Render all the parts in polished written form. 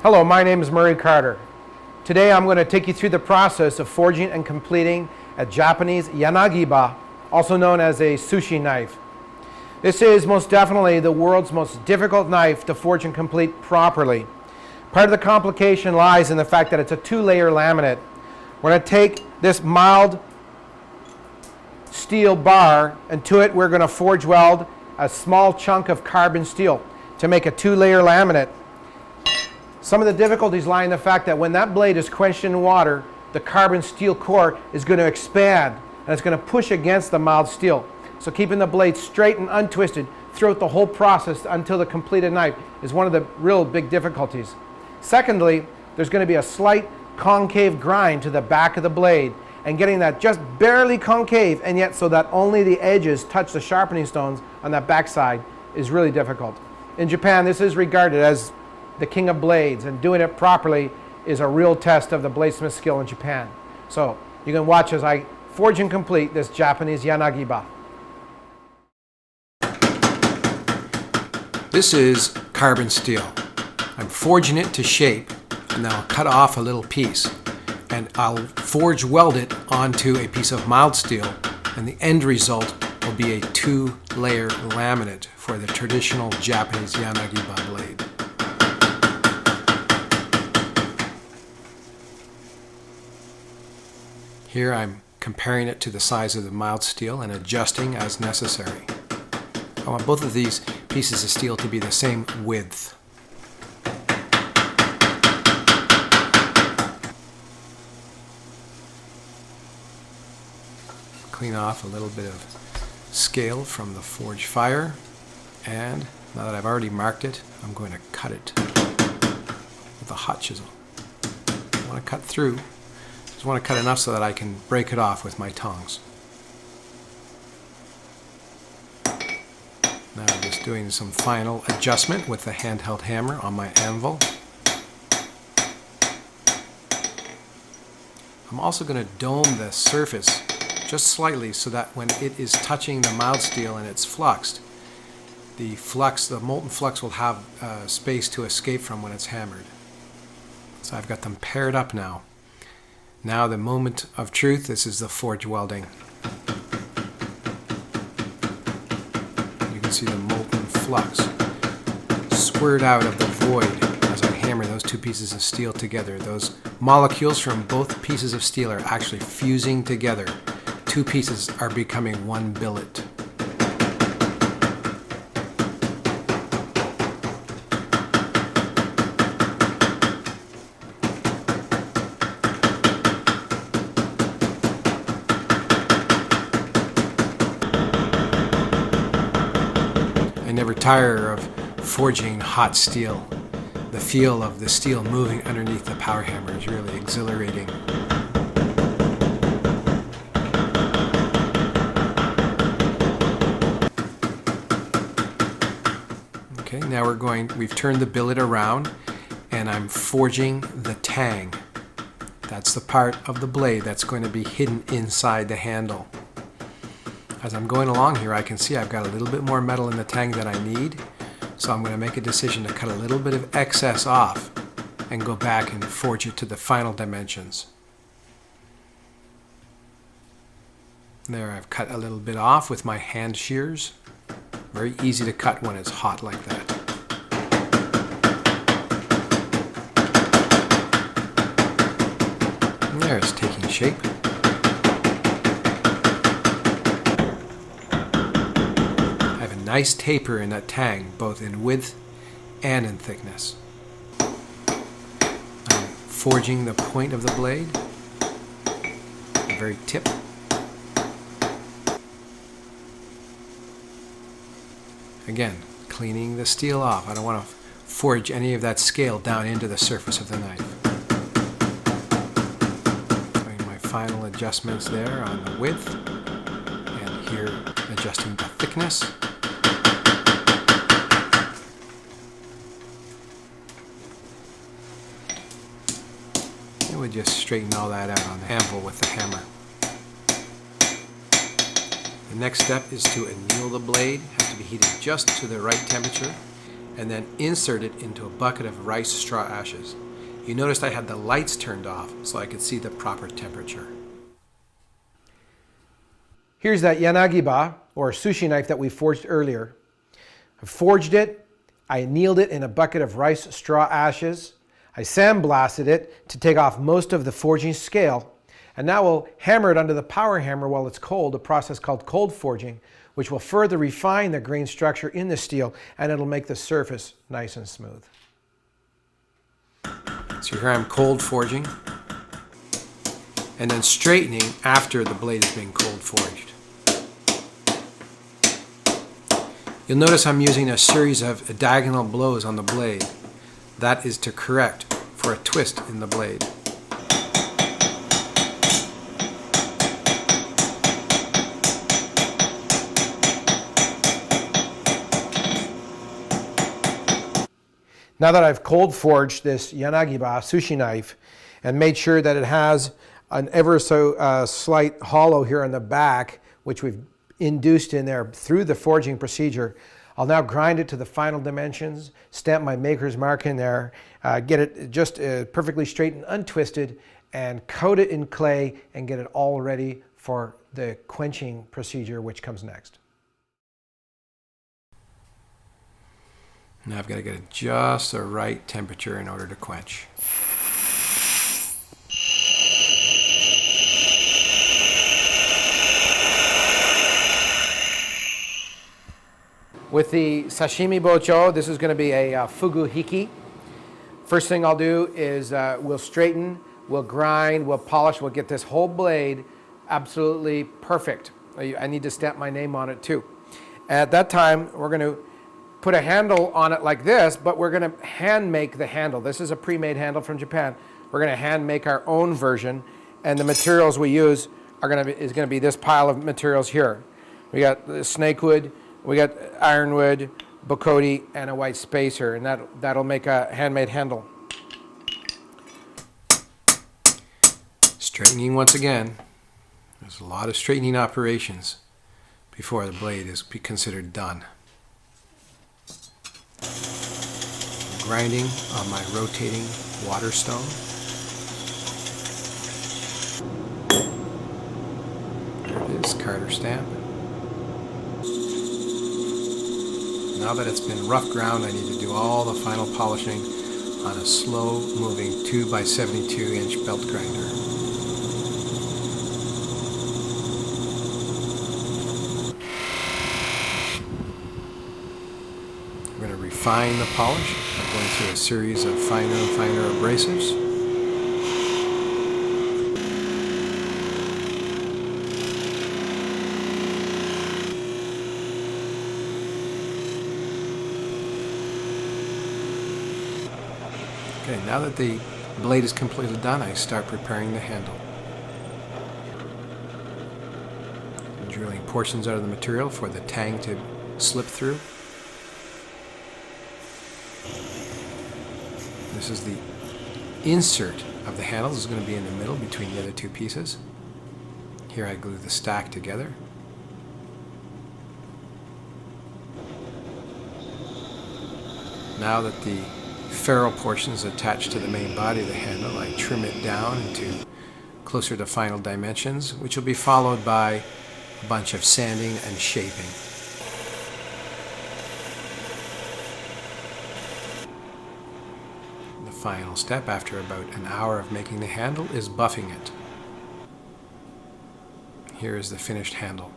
Hello, my name is Murray Carter. Today I'm going to take you through the process of forging and completing a Japanese yanagiba, also known as a sushi knife. This is most definitely the world's most difficult knife to forge and complete properly. Part of the complication lies in the fact that it's a two-layer laminate. We're going to take this mild steel bar, and to it we're going to forge weld a small chunk of carbon steel to make a two-layer laminate. Some of the difficulties lie in the fact that when that blade is quenched in water, the carbon steel core is going to expand and it's going to push against the mild steel. So keeping the blade straight and untwisted throughout the whole process until the completed knife is one of the real big difficulties. Secondly, there's going to be a slight concave grind to the back of the blade, and getting that just barely concave and yet so that only the edges touch the sharpening stones on that back side is really difficult. In Japan, this is regarded as the king of blades, and doing it properly is a real test of the bladesmith skill in Japan. So you can watch as I forge and complete this Japanese yanagiba. This is carbon steel. I'm forging it to shape, and then I'll cut off a little piece, and I'll forge weld it onto a piece of mild steel, and the end result will be a two-layer laminate for the traditional Japanese yanagiba blade. Here I'm comparing it to the size of the mild steel and adjusting as necessary. I want both of these pieces of steel to be the same width. Clean off a little bit of scale from the forge fire, and now that I've already marked it, I'm going to cut it with a hot chisel. I want to cut through. Just want to cut enough so that I can break it off with my tongs. Now I'm just doing some final adjustment with the handheld hammer on my anvil. I'm also going to dome the surface just slightly so that when it is touching the mild steel and it's fluxed, the molten flux will have space to escape from when it's hammered. So I've got them paired up now. Now the moment of truth, this is the forge welding. You can see the molten flux squirt out of the void as I hammer those two pieces of steel together. Those molecules from both pieces of steel are actually fusing together. Two pieces are becoming one billet. I never tire of forging hot steel. The feel of the steel moving underneath the power hammer is really exhilarating. Okay, now we've turned the billet around and I'm forging the tang. That's the part of the blade that's going to be hidden inside the handle. As I'm going along here, I can see I've got a little bit more metal in the tang than I need, so I'm going to make a decision to cut a little bit of excess off and go back and forge it to the final dimensions. There, I've cut a little bit off with my hand shears. Very easy to cut when it's hot like that. There, it's taking shape. I have a nice taper in that tang, both in width and in thickness. I'm forging the point of the blade, the very tip. Again, cleaning the steel off. I don't want to forge any of that scale down into the surface of the knife. Doing my final adjustments there on the width, and here adjusting the thickness. And we just straighten all that out on the anvil with the hammer. The next step is to anneal the blade. It has to be heated just to the right temperature, and then insert it into a bucket of rice straw ashes. You noticed I had the lights turned off so I could see the proper temperature. Here's that yanagiba, or sushi knife that we forged earlier. I forged it, I annealed it in a bucket of rice straw ashes. I sandblasted it to take off most of the forging scale, and now we'll hammer it under the power hammer while it's cold, a process called cold forging, which will further refine the grain structure in the steel, and it'll make the surface nice and smooth. So here I'm cold forging, and then straightening after the blade has been cold forged. You'll notice I'm using a series of diagonal blows on the blade. That is to correct for a twist in the blade. Now that I've cold forged this yanagiba sushi knife and made sure that it has an ever so slight hollow here on the back, which we've induced in there through the forging procedure, I'll now grind it to the final dimensions, stamp my maker's mark in there, get it just perfectly straight and untwisted, and coat it in clay and get it all ready for the quenching procedure, which comes next. Now I've got to get it just the right temperature in order to quench. With the sashimi bocho, this is going to be a fugu-hiki. First thing I'll do is we'll straighten, we'll grind, we'll polish, we'll get this whole blade absolutely perfect. I need to stamp my name on it too. At that time, we're going to put a handle on it like this, but we're going to hand make the handle. This is a pre-made handle from Japan. We're going to hand make our own version, and the materials we use is going to be this pile of materials here. We got the snakewood, we got ironwood, bokote, and a white spacer, and that'll make a handmade handle. Straightening once again. There's a lot of straightening operations before the blade is considered done. Grinding on my rotating water stone. There it is, Carter stamp. Now that it's been rough ground, I need to do all the final polishing on a slow moving 2x72 inch belt grinder. I'm going to refine the polish by going through a series of finer and finer abrasives. Okay, now that the blade is completely done, I start preparing the handle. I'm drilling portions out of the material for the tang to slip through. This is the insert of the handle. This is going to be in the middle between the other two pieces. Here I glue the stack together. Now that the ferrule portion is attached to the main body of the handle, I trim it down into closer to final dimensions, which will be followed by a bunch of sanding and shaping. The final step after about an hour of making the handle is buffing it. Here is the finished handle.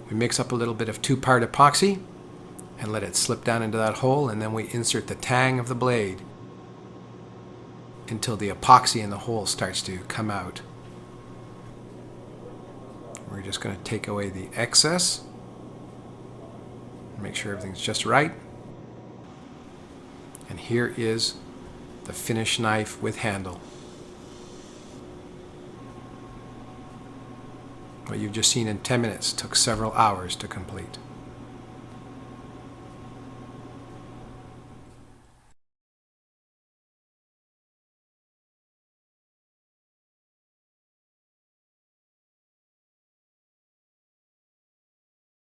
We mix up a little bit of 2-part epoxy and let it slip down into that hole, and then we insert the tang of the blade until the epoxy in the hole starts to come out. We're just going to take away the excess, make sure everything's just right. And here is the finished knife with handle. What you've just seen in 10 minutes took several hours to complete.